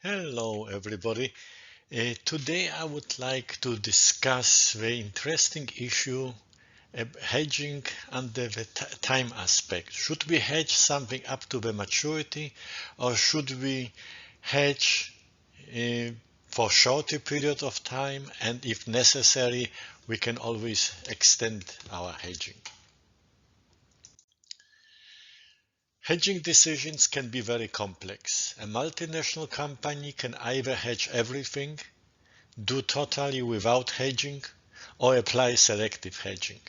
Hello everybody. Today I would like to discuss the interesting issue of hedging under the time aspect. Should we hedge something up to the maturity, or should we hedge uh, for shorter period of time, and if necessary we can always extend our hedging. Hedging decisions can be very complex. A multinational company can either hedge everything, do totally without hedging, or apply selective hedging.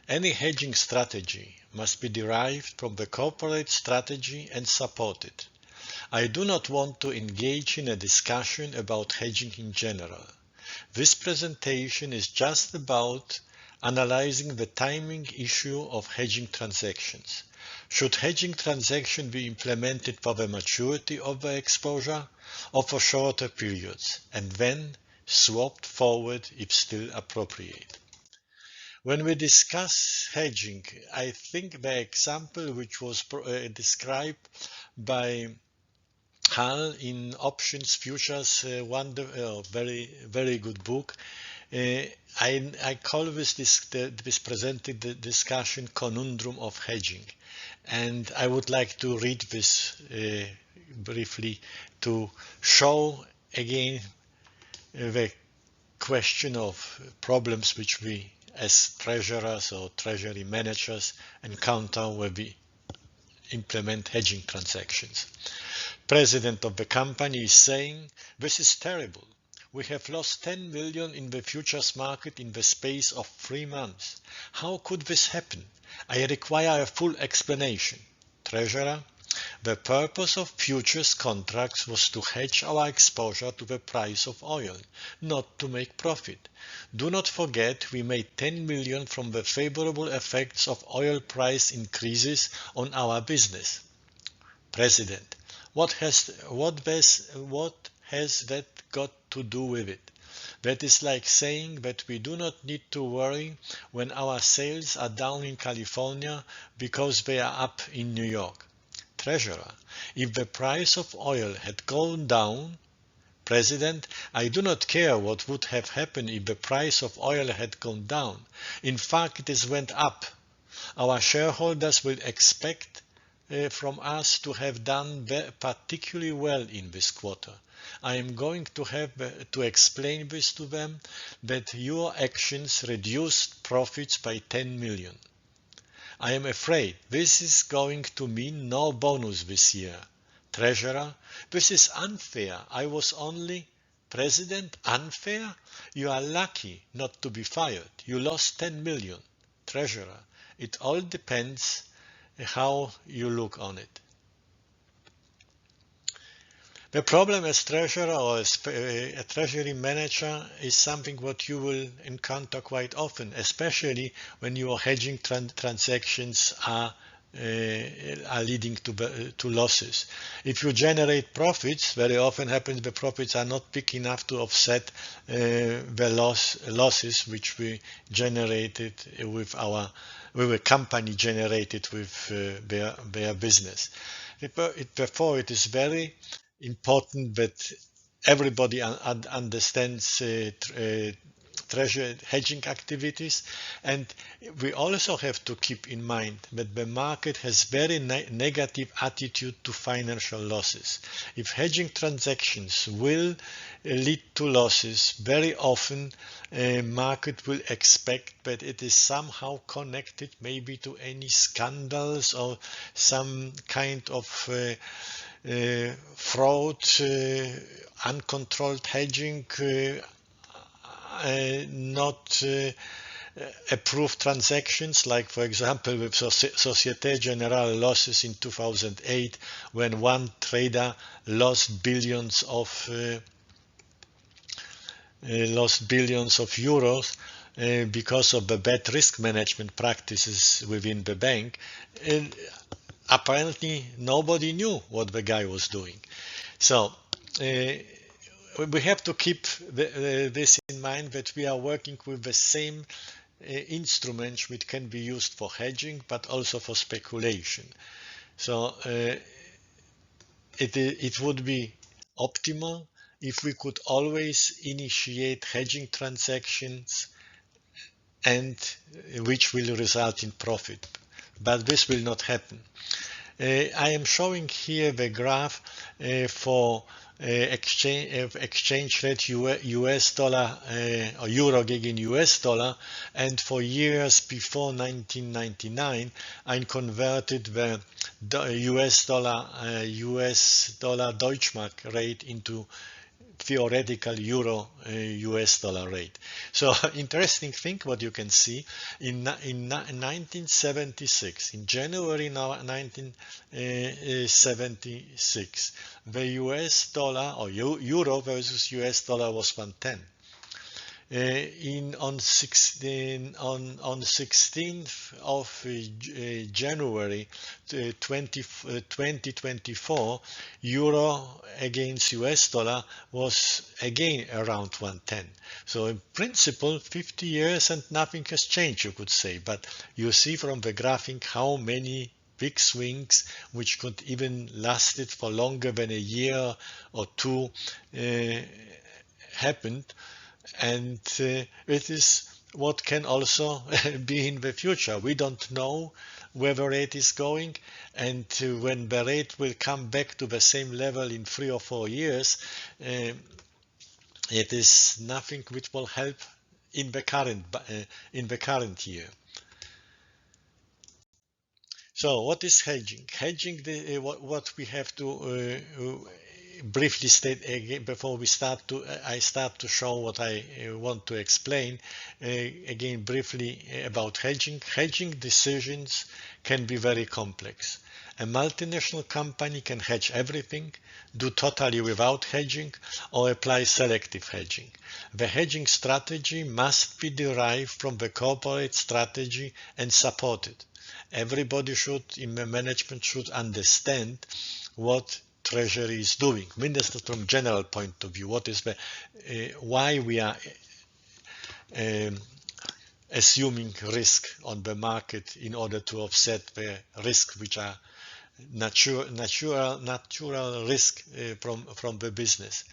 Any hedging strategy must be derived from the corporate strategy and supported. I do not want to engage in a discussion about hedging in general. This presentation is just about analyzing the timing issue of hedging transactions. Should hedging transaction be implemented for the maturity of the exposure or for shorter periods, and then swapped forward if still appropriate? When we discuss hedging, I think the example which was described by Hal in Options Futures, very good book. I call this presented discussion conundrum of hedging, and I would like to read this briefly to show again the question of problems which we as treasurers or treasury managers encounter when we implement hedging transactions. President of the company is saying, "This is terrible. We have lost 10 million in the futures market in the space of 3 months. How could this happen? I require a full explanation." Treasurer: "The purpose of futures contracts was to hedge our exposure to the price of oil, not to make profit. Do not forget we made 10 million from the favorable effects of oil price increases on our business." President: What has that got to do with it? That is like saying that we do not need to worry when our sales are down in California because they are up in New York. Treasurer: If the price of oil had gone down. President: I do not care what would have happened if the price of oil had gone down. In fact, it went up. Our shareholders will expect from us to have done particularly well in this quarter. I am going to have to explain this to them, that your actions reduced profits by 10 million. I am afraid this is going to mean no bonus this year. Treasurer: This is unfair. I was only. President: Unfair? You are lucky not to be fired. You lost 10 million. Treasurer: It all depends how you look on it. The problem as treasurer or as a treasury manager is something what you will encounter quite often, especially when your hedging transactions are leading to losses. If you generate profits, very often happens the profits are not big enough to offset the losses which we generated with a company generated with their business. Therefore, it is very important that everybody understands treasury hedging activities, and we also have to keep in mind that the market has very negative attitude to financial losses. If hedging transactions will lead to losses, very often a market will expect that it is somehow connected maybe to any scandals or some kind of fraud, uncontrolled hedging, not approved transactions, like for example with Societe Generale losses in 2008, when one trader lost billions of euros because of the bad risk management practices within the bank. Apparently nobody knew what the guy was doing. So we have to keep this in mind, that we are working with the same instruments which can be used for hedging but also for speculation. So it would be optimal if we could always initiate hedging transactions and which will result in profit. But this will not happen. I am showing here the graph for exchange rate US dollar or euro gegen US dollar, and for years before 1999 I converted the US dollar Deutschmark rate into theoretical euro US dollar rate. So interesting thing what you can see in 1976, in January 1976, the US dollar or euro versus US dollar was 110. On 16th of January 2024, euro against US dollar was again around 110. So in principle, 50 years and nothing has changed, you could say. But you see from the graphic how many big swings, which could even lasted for longer than a year or two, happened. And it is what can also be in the future. We don't know where the rate is going, and when the rate will come back to the same level in 3 or 4 years, it is nothing which will help in the current year. So what is hedging? Hedging, what we have to briefly state again before I start to show what I want to explain. Again, briefly about hedging. Hedging decisions can be very complex. A multinational company can hedge everything, do totally without hedging, or apply selective hedging. The hedging strategy must be derived from the corporate strategy and supported. Everybody in the management should understand what Treasury is doing. Minister, from general point of view, what is the why we are assuming risk on the market in order to offset the risk which are natural risk from the business.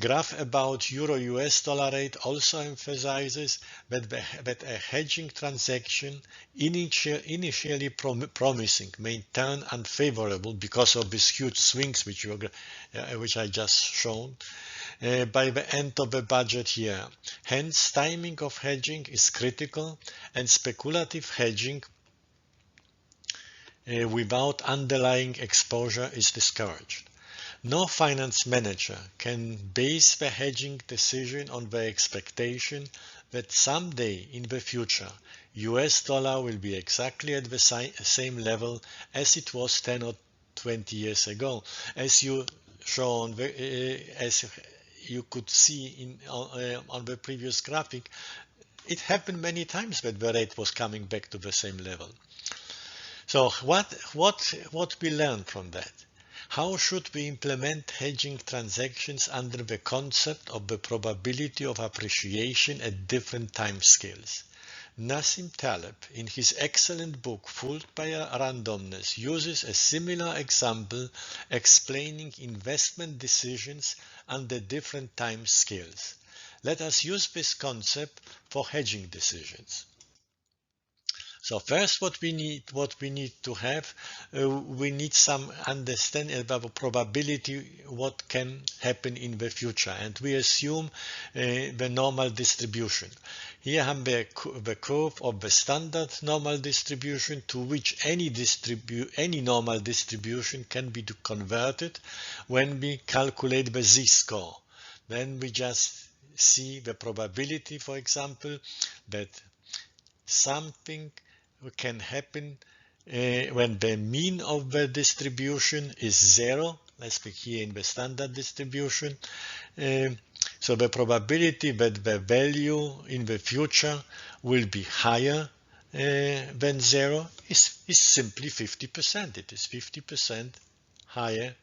Graph about euro US dollar rate also emphasizes that a hedging transaction initially promising may turn unfavorable because of these huge swings which I just shown by the end of the budget year. Hence, timing of hedging is critical, and speculative hedging without underlying exposure is discouraged. No finance manager can base the hedging decision on the expectation that someday in the future US dollar will be exactly at the same level as it was 10 or 20 years ago. As you shown, as you could see on the previous graphic, it happened many times that the rate was coming back to the same level. So what we learned from that? How should we implement hedging transactions under the concept of the probability of appreciation at different time scales? Nassim Taleb, in his excellent book Fooled by Randomness, uses a similar example explaining investment decisions under different time scales. Let us use this concept for hedging decisions. So first, what we need to have, we need some understanding about probability what can happen in the future, and we assume the normal distribution. Here have the curve of the standard normal distribution, to which any normal distribution can be converted when we calculate the z-score. Then we just see the probability, for example, that something can happen when the mean of the distribution is 0. Let's speak here in the standard distribution. So the probability that the value in the future will be higher than 0 is simply 50%. It is 50% higher.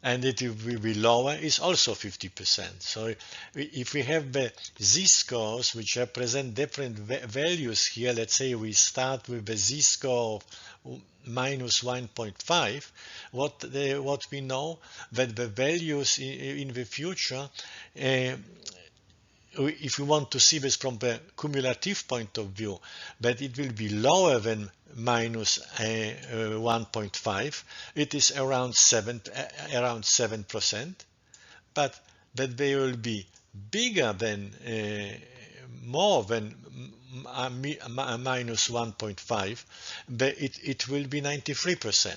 and it will be lower is also 50%. So if we have the z-scores which represent different values here, let's say we start with the z-score of minus 1.5, what we know that the values in the future, if we want to see this from the cumulative point of view, that it will be lower than minus 1.5, it is around 7%, but that they will be bigger than more than minus 1.5, but it will be 93%.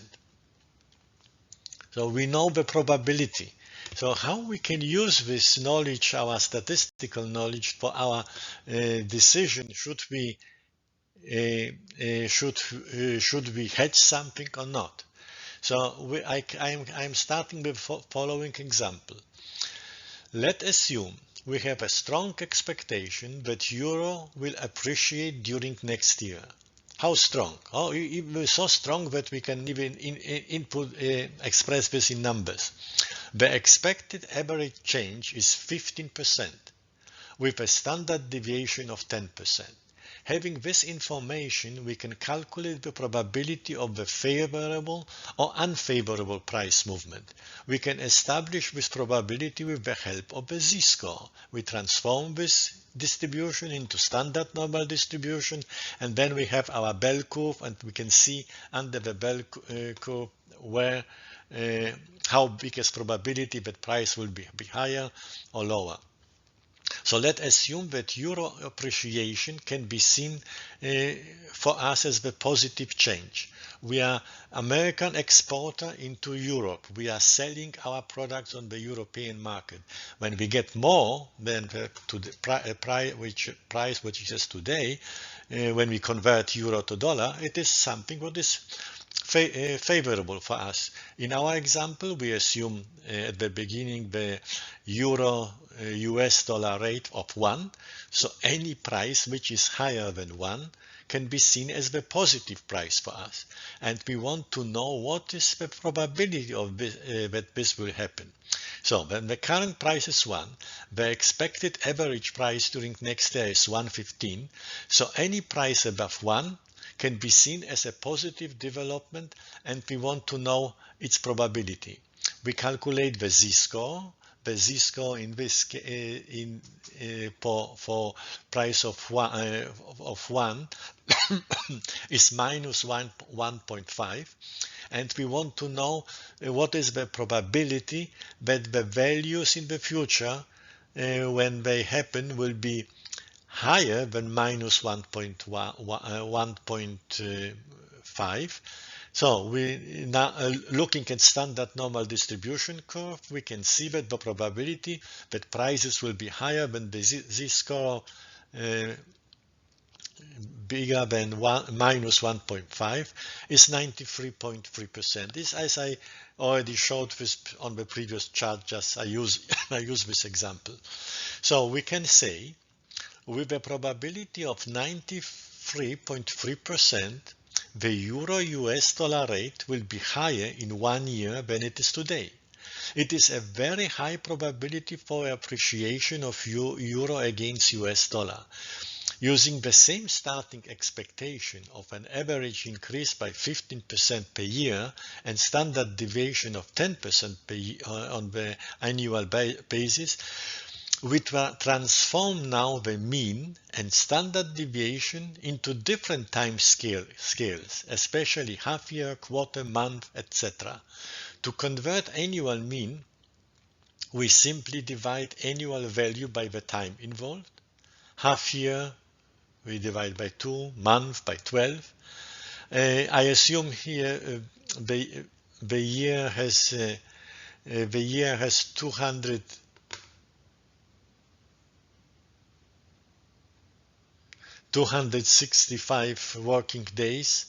So we know the probability. So how we can use this knowledge, our statistical knowledge, for our decision? Should we hedge something or not? So I'm starting with the following example. Let's assume we have a strong expectation that euro will appreciate during next year. How strong? Oh, so strong that we can even express this in numbers. The expected average change is 15%, with a standard deviation of 10%. Having this information, we can calculate the probability of the favorable or unfavorable price movement. We can establish this probability with the help of the z-score. We transform this distribution into standard normal distribution, and then we have our bell curve, and we can see under the bell curve where how big is probability that price will be higher or lower. So let's assume that euro appreciation can be seen for us as the positive change. We are American exporter into Europe. We are selling our products on the European market. When we get more than to the price which is today, when we convert euro to dollar, it is something what is favorable for us. In our example, we assume at the beginning the euro US dollar rate of 1. So any price which is higher than 1 can be seen as the positive price for us. And we want to know what is the probability of this, that this will happen. So when the current price is 1, the expected average price during next year is 1.15. So any price above 1 can be seen as a positive development, and we want to know its probability. We calculate the z-score. The z-score in this for price of 1 is minus 1.5, and we want to know what is the probability that the values in the future when they happen will be higher than minus 1.5. So we now looking at standard normal distribution curve, we can see that the probability that prices will be higher than the z-score bigger than minus 1.5 is 93.3%. This, as I already showed this on the previous chart, just I use this example. So we can say with a probability of 93.3%, the euro-US dollar rate will be higher in 1 year than it is today. It is a very high probability for appreciation of euro against US dollar. Using the same starting expectation of an average increase by 15% per year and standard deviation of 10% per year on the annual basis, we transform now the mean and standard deviation into different time scales, especially half year, quarter, month, etc. To convert annual mean, we simply divide annual value by the time involved. Half year we divide by 2, month by 12. I assume here the year has 265 working days.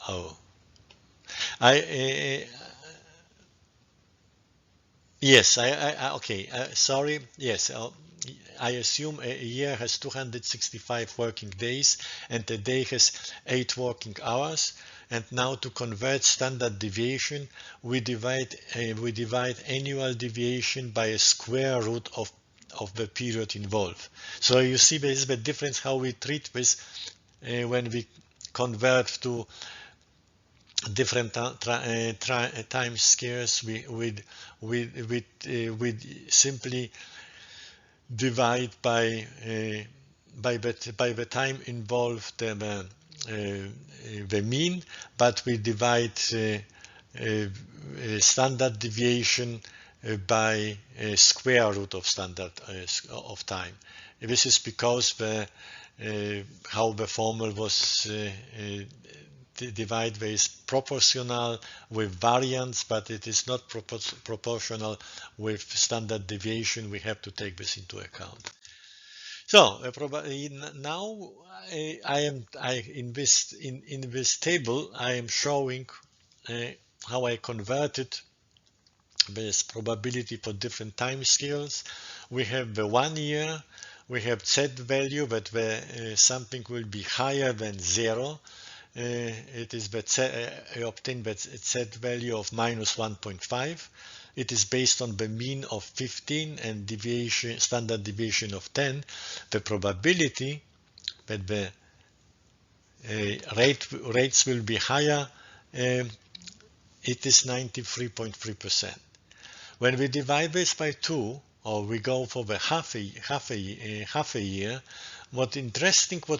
Oh, yes, okay. Sorry. Yes, I assume a year has 265 working days and a day has 8 working hours. And now to convert standard deviation, we divide annual deviation by a square root of the period involved. So you see there is the difference how we treat this when we convert to different time scales. We simply divide by the time involved the mean, but we divide standard deviation by a square root of standard of time. This is because how the formula was divided is proportional with variance, but it is not proportional with standard deviation. We have to take this into account. So now in this table I am showing how I converted this probability for different time scales. We have the 1 year. We have Z value, but something will be higher than 0. It is obtained the Z value of minus 1.5. It is based on the mean of 15 and standard deviation of 10. The probability that the rates will be higher, it is 93.3%. When we divide this by 2, or we go for the half a year, what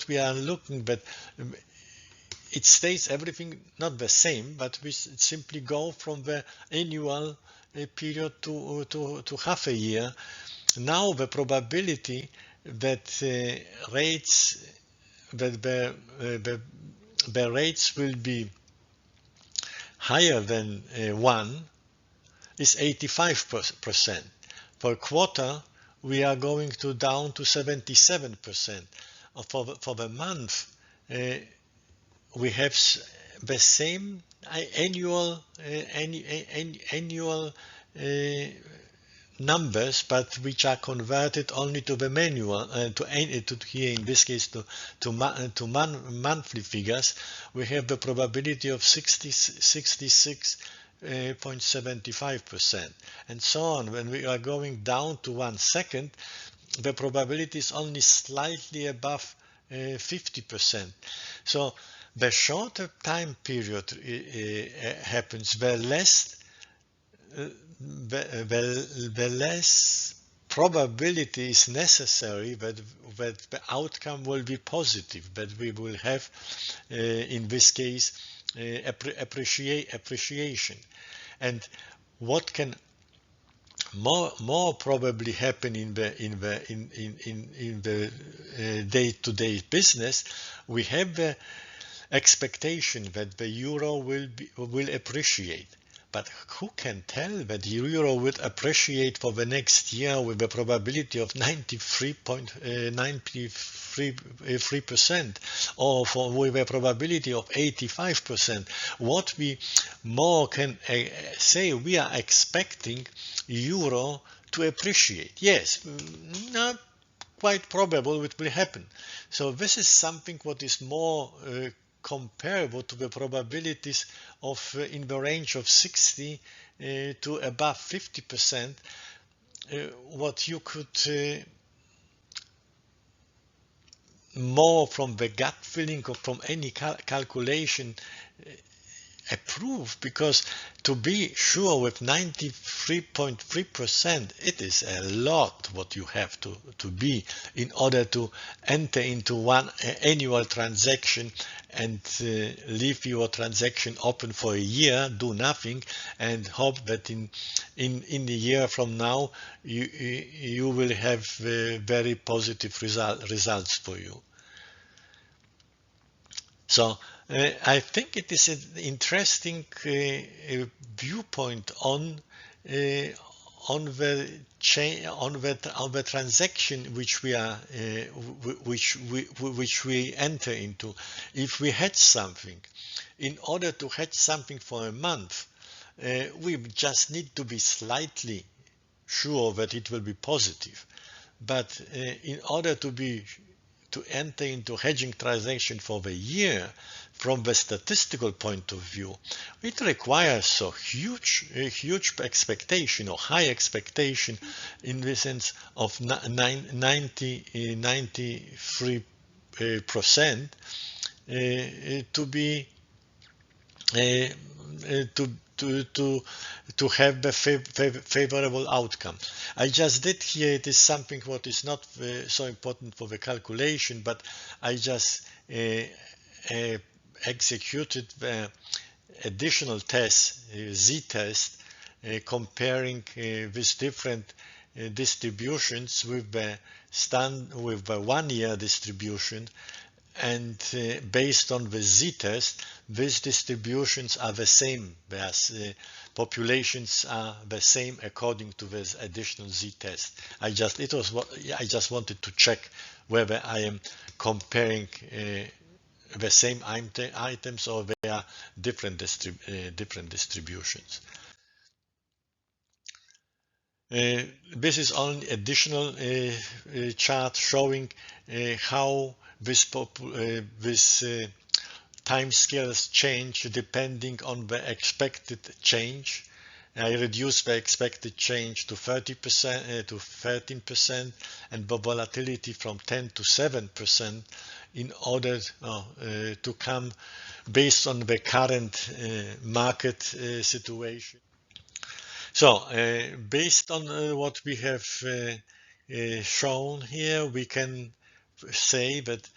we are looking, but it stays everything not the same, but we simply go from the annual period to half a year. Now the probability that the rates will be higher than 1 is 85%. For a quarter, we are going down to 77%. For the month, we have the same annual numbers, but which are converted only to the manual, here in this case to monthly figures. We have the probability of 66.75%, and so on. When we are going down to 1 second, the probability is only slightly above 50%. So the shorter time period happens, the less probability is necessary that the outcome will be positive, that we will have, in this case, appreciation. And what can more probably happen in the day-to-day business? We have the expectation that the euro will appreciate. But who can tell that the euro will appreciate for the next year with a probability of 93% or with a probability of 85%? What we more can say, we are expecting euro to appreciate. Yes, not quite probable it will happen. So this is something what is more comparable to the probabilities of in the range of 60 to above 50%, what you could more from the gut feeling or from any calculation approve, because to be sure with 93.3%, it is a lot what you have to be in order to enter into one annual transaction and leave your transaction open for a year, do nothing, and hope that in a year from now you will have very positive results for you. So I think it is an interesting viewpoint on the transaction which we are which we enter into. If we hedge something, in order to hedge something for a month, we just need to be slightly sure that it will be positive. but in order to enter into hedging transaction for the year, from the statistical point of view, it requires a huge expectation or high expectation in the sense of 93% to be to have the favorable outcome. I just did here, it is something what is not so important for the calculation, but I just executed the additional test, z-test, comparing with different distributions with the 1 year distribution, and based on the z-test, these distributions are the same, whereas populations are the same according to this additional z-test. I just wanted to check whether I am comparing the same items or they are different distributions. This is only additional chart showing how this time scales change depending on the expected change. I reduced the expected change to 30% to 13% and the volatility from 10 to 7% in order to come based on the current market situation. So, based on what we have shown here, we can say that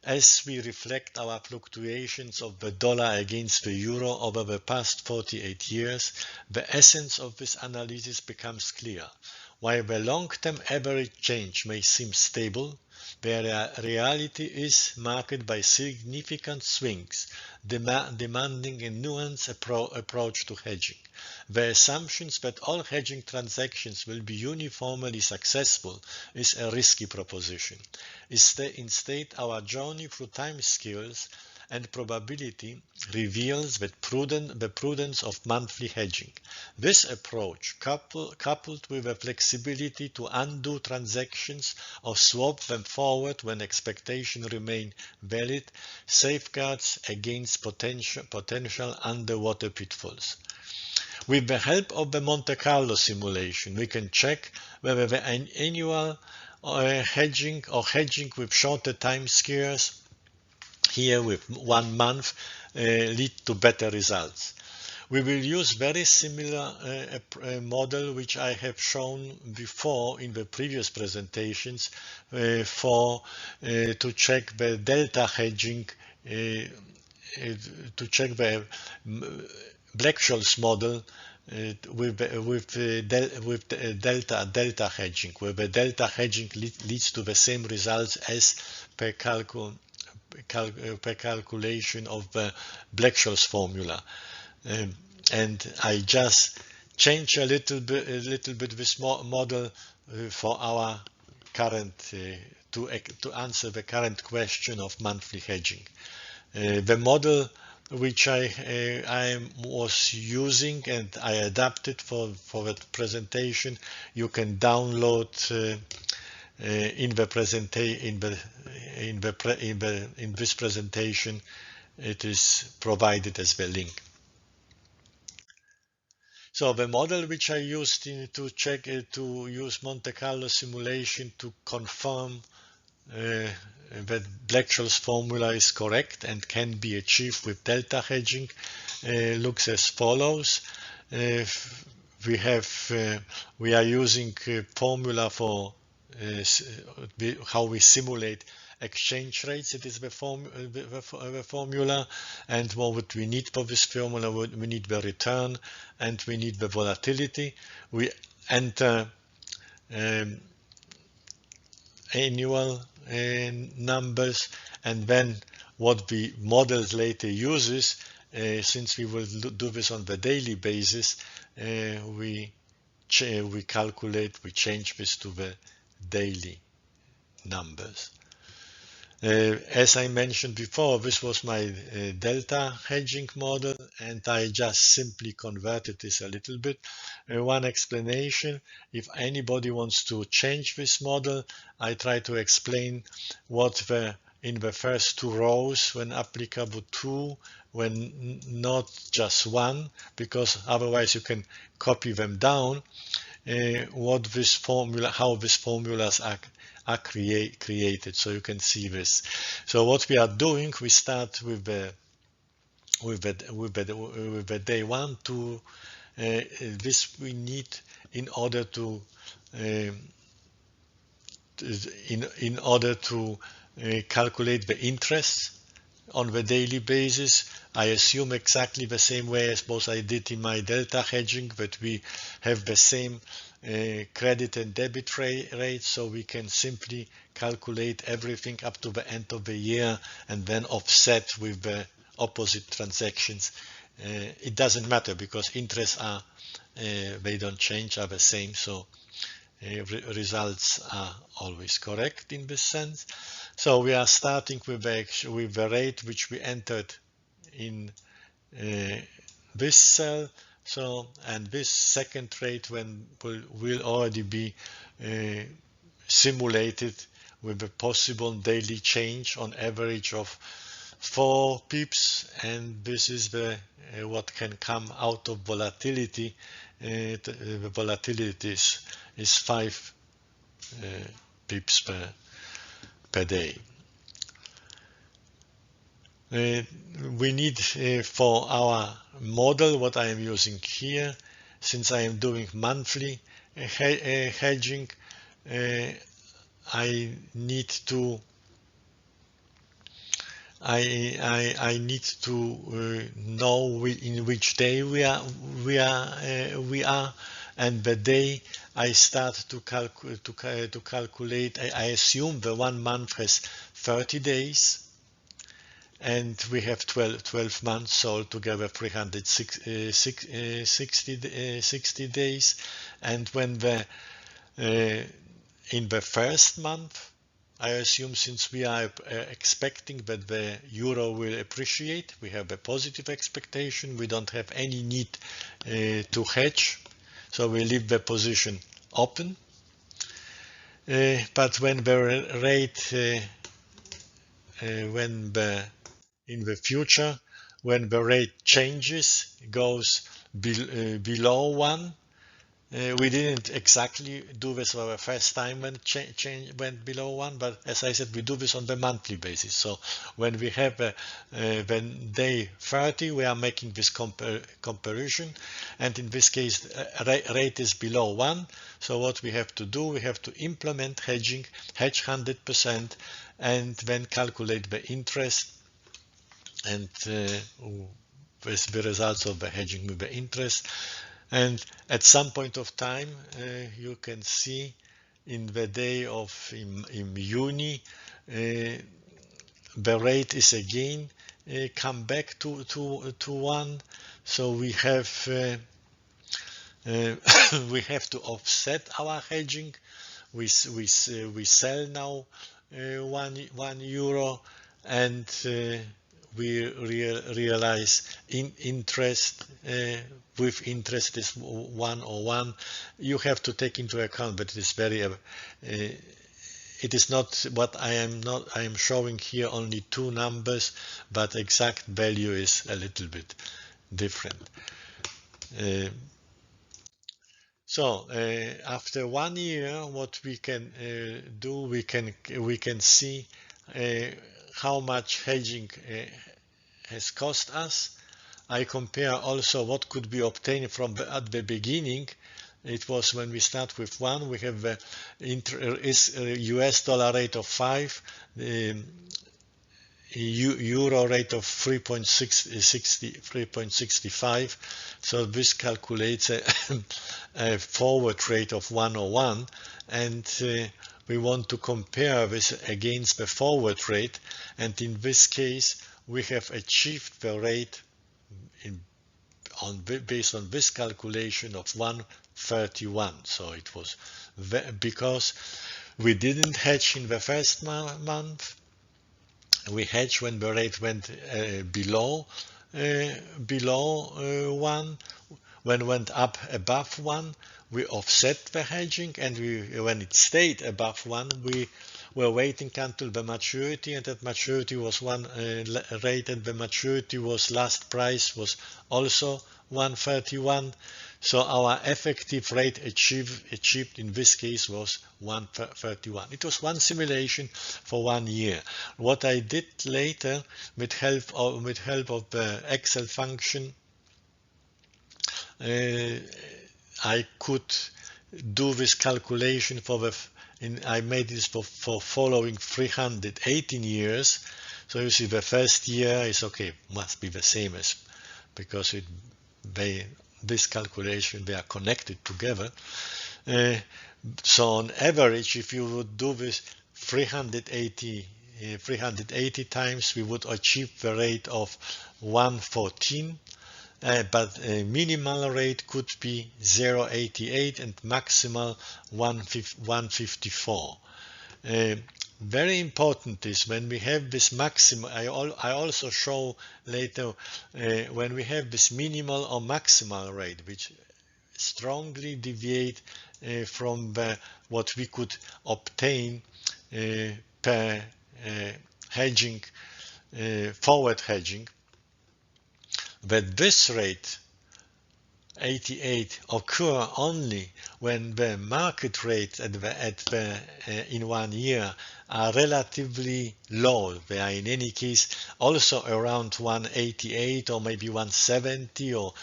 as we reflect our fluctuations of the dollar against the euro over the past 48 years, the essence of this analysis becomes clear. While the long-term average change may seem stable, the reality is marked by significant swings, demanding a nuanced approach to hedging. The assumptions that all hedging transactions will be uniformly successful is a risky proposition. Instead, our journey through time scales and probability reveals the prudence of monthly hedging. This approach, coupled with the flexibility to undo transactions or swap them forward when expectations remain valid, safeguards against potential underwater pitfalls. With the help of the Monte Carlo simulation, we can check whether the annual hedging or hedging with shorter time scales, here with 1 month, lead to better results. We will use very similar model which I have shown before in the previous presentations to check the delta hedging, to check the Black-Scholes model with delta hedging, where the delta hedging leads to the same results as per calculation of the Black-Scholes formula. And I just change a little bit this model for our current to answer the current question of monthly hedging. The model which I was using and I adapted for the presentation, you can download in this presentation. It is provided as the link. So the model which I used to check to use Monte Carlo simulation to confirm that Black-Scholes formula is correct and can be achieved with delta hedging looks as follows. We are using a formula for how we simulate exchange rates. It is the formula, and what we need for this formula, we need the return and we need the volatility. We enter annual numbers, and then what the model later uses, since we will do this on the daily basis, we change this to the daily numbers. As I mentioned before, this was my delta hedging model, and I just simply converted this a little bit. One explanation, if anybody wants to change this model, I try to explain what in the first two rows, when applicable, two, when not just one, because otherwise you can copy them down. What this formula, how these formulas are created, so you can see this. So what we are doing, we start with the day one to this we need in order to calculate the interest on the daily basis. I assume exactly the same way as both I did in my delta hedging, that we have the same credit and debit rate, so we can simply calculate everything up to the end of the year and then offset with the opposite transactions. It doesn't matter because interests are they don't change, are the same, so results are always correct in this sense. So we are starting with the rate which we entered in this cell. So, and this second rate will already be simulated with a possible daily change on average of 4 pips, and this is the what can come out of volatility. The volatility is 5 pips per day. We need for our model, what I am using here, since I am doing monthly hedging, I need to know in which day we are, and the day I start to calculate. I assume the 1 month has 30 days, and we have 12 months, so altogether 360 days. And when in the first month, I assume, since we are expecting that the euro will appreciate, we have a positive expectation, we don't have any need to hedge, so we leave the position open. But when the rate, in the future, when the rate changes, goes below 1, we didn't exactly do this for the first time when change went below 1, but as I said, we do this on the monthly basis. So when we have when day 30, we are making this comparison, and in this case, rate is below 1. So what we have to do, we have to implement hedging, hedge 100%, and then calculate the interest, and with the results of the hedging with the interest. And at some point of time, you can see in the day of in June, the rate is again come back to 1. So we have we have to offset our hedging. We sell now 1 euro, and we realize interest with interest is 101. You have to take into account, but it is very it is not what I am showing here, only 2 numbers, but exact value is a little bit different. So after 1 year, what we can do, we can see how much hedging has cost us. I compare also what could be obtained from at the beginning. It was when we start with 1, we have the US dollar rate of 5, euro rate of 3.65. So this calculates a forward rate of 101, and we want to compare this against the forward rate, and in this case we have achieved the rate based on this calculation of 131. So it was because we didn't hedge in the first month, We hedge when the rate went below 1. When it went up above 1, we offset the hedging, and when it stayed above 1, we were waiting until the maturity, and that maturity was one rate, and the maturity was last price was also 131. So our effective rate achieved in this case was 131. It was one simulation for 1 year. What I did later with help of the Excel function, I could do this calculation for I made this for following 318 years. So you see the first year is okay, must be the same as, because this calculation, they are connected together. So on average, if you would do this 380 times, we would achieve the rate of 114. But a minimal rate could be 0.88 and maximal 154. Very important is when we have this maximum, I also show later when we have this minimal or maximal rate, which strongly deviate from what we could obtain per hedging, forward hedging, that this rate 88 occur only when the market rates in 1 year are relatively low. They are in any case also around 188 or maybe 170 or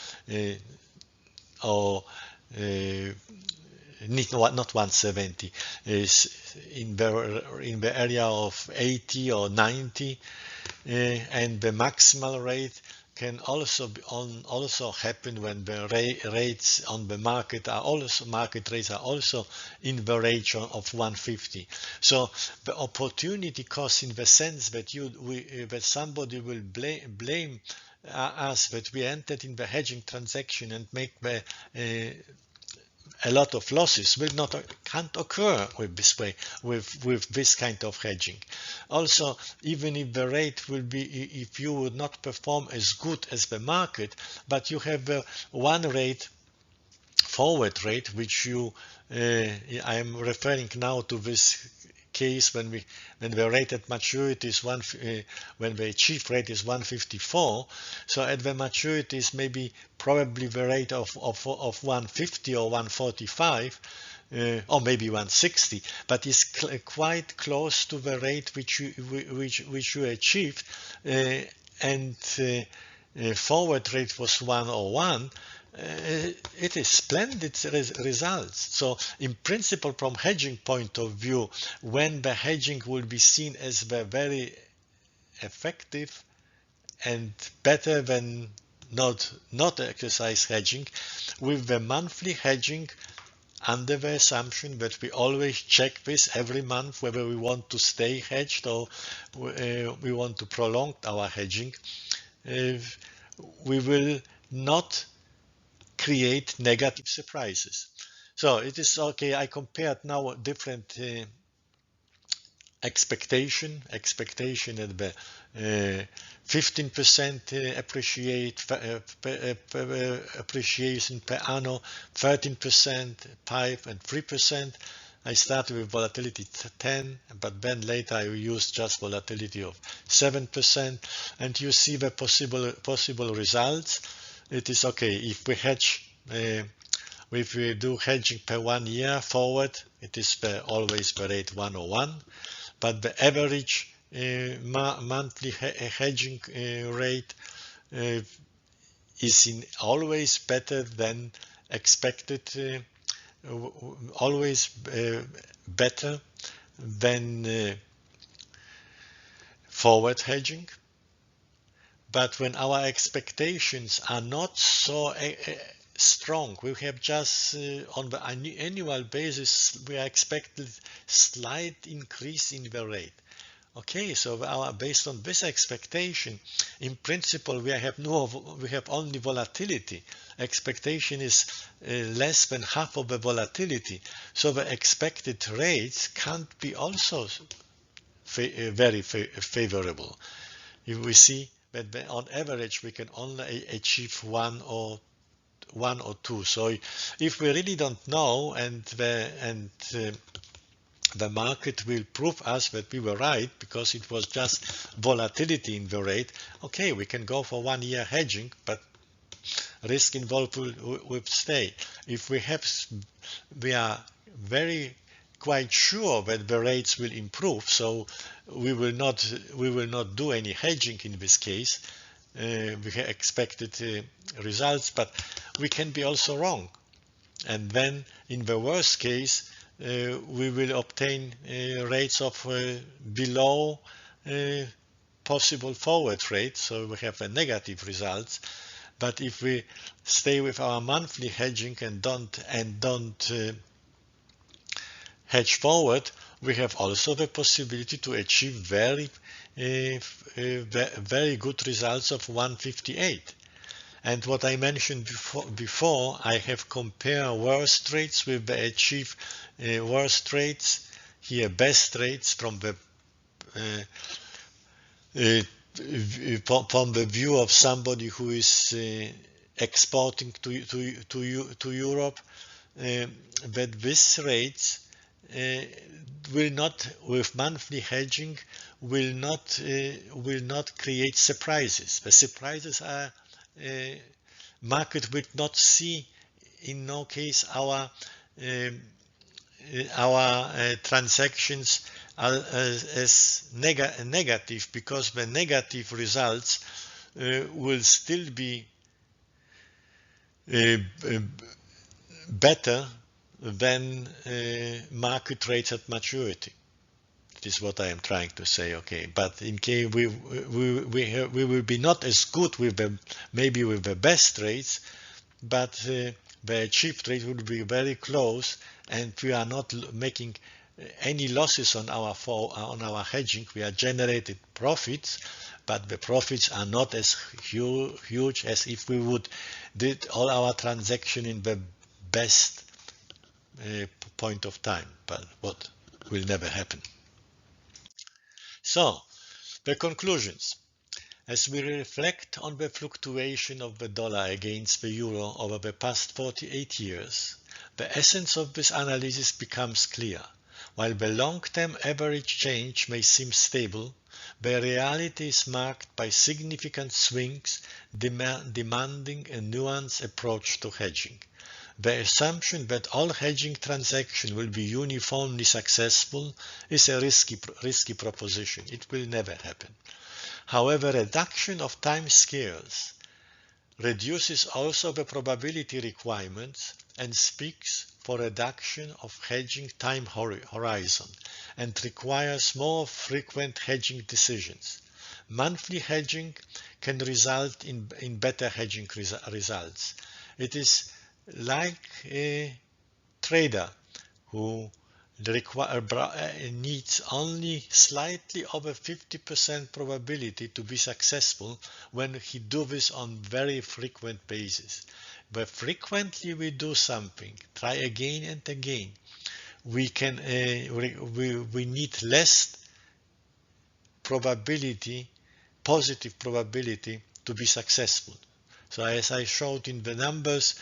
not 170, is in the area of 80 or 90, and the maximal rate can also happen when the rates on the market rates are also in the range of 150. So the opportunity cost, in the sense that that somebody will blame us that we entered in the hedging transaction and make a lot of losses, can't occur with this kind of hedging. Also, even if the rate will be, if you would not perform as good as the market, but you have one rate, forward rate, which I am referring now to this case when the rate at maturity is when the achieved rate is 154. So at the maturity is maybe probably the rate of 150 or 145, or maybe 160, but it's quite close to the rate which you achieved, and forward rate was 101. It is splendid results. So in principle, from hedging point of view, when the hedging will be seen as the very effective and better than not exercise hedging, with the monthly hedging, under the assumption that we always check this every month, whether we want to stay hedged or we want to prolong our hedging, we will not create negative surprises. So it is okay. I compared now different expectation at the 15% appreciation per annum, 13%, 5 and 3%. I started with volatility 10, but then later I used just volatility of 7%, and you see the possible results. It is okay if we hedge, if we do hedging per 1 year forward, it is always the rate 101, but the average monthly hedging rate is always better than expected, always better than forward hedging. But when our expectations are not so strong, we have just on the annual basis, we are expected slight increase in the rate. Okay, so based on this expectation, in principle, we have only volatility. Expectation is less than half of the volatility. So the expected rates can't be also very favorable. If we see that on average we can only achieve one or two. So if we really don't know, and the market will prove us that we were right because it was just volatility in the rate, okay, we can go for 1 year hedging, but risk involved will stay. If we are very quite sure that the rates will improve, so we will not do any hedging in this case. We have expected results, but we can be also wrong. And then in the worst case, we will obtain rates of below possible forward rate, so we have a negative results. But if we stay with our monthly hedging and don't hedge forward, we have also the possibility to achieve very good results of 158. And what I mentioned before, I have compared worst rates with the achieved worst rates. Here, best rates from the view of somebody who is exporting to Europe. That these rates will not, with monthly hedging, will not create surprises. The surprises are market will not see, in no case, our transactions as negative, because the negative results will still be better than market rates at maturity. That is what I am trying to say. Okay, but in case we will be not as good with maybe with the best rates, but the achieved rate will be very close, and we are not making any losses on our hedging. We are generating profits, but the profits are not as huge as if we would did all our transaction in the best point of time, but what will never happen. So, the conclusions. As we reflect on the fluctuation of the dollar against the euro over the past 48 years, the essence of this analysis becomes clear. While the long-term average change may seem stable, the reality is marked by significant swings demanding a nuanced approach to hedging. The assumption that all hedging transactions will be uniformly successful is a risky proposition. It will never happen. However, reduction of time scales reduces also the probability requirements and speaks for reduction of hedging time horizon and requires more frequent hedging decisions. Monthly hedging can result in better hedging results. It is like a trader who needs only slightly over 50% probability to be successful when he does this on very frequent basis. But frequently we do something, try again and again, we can we need less probability, positive probability to be successful. So as I showed in the numbers,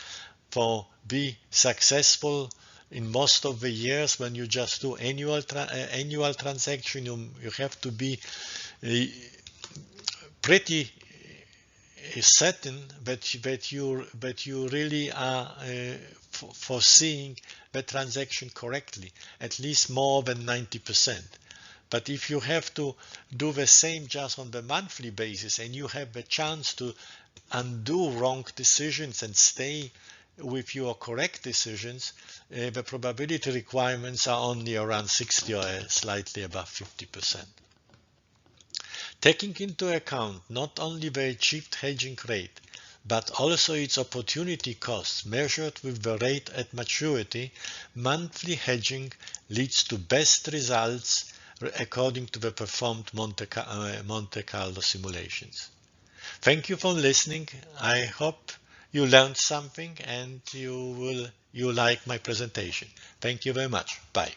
for be successful in most of the years, when you just do annual transaction, you have to be pretty certain that you really are foreseeing the transaction correctly, at least more than 90%. But if you have to do the same just on the monthly basis, and you have the chance to undo wrong decisions and stay with your correct decisions, the probability requirements are only around 60 or slightly above 50%. Taking into account not only the achieved hedging rate, but also its opportunity costs measured with the rate at maturity, monthly hedging leads to best results according to the performed Monte Carlo simulations. Thank you for listening. I hope you learned something and you like my presentation. Thank you very much. Bye.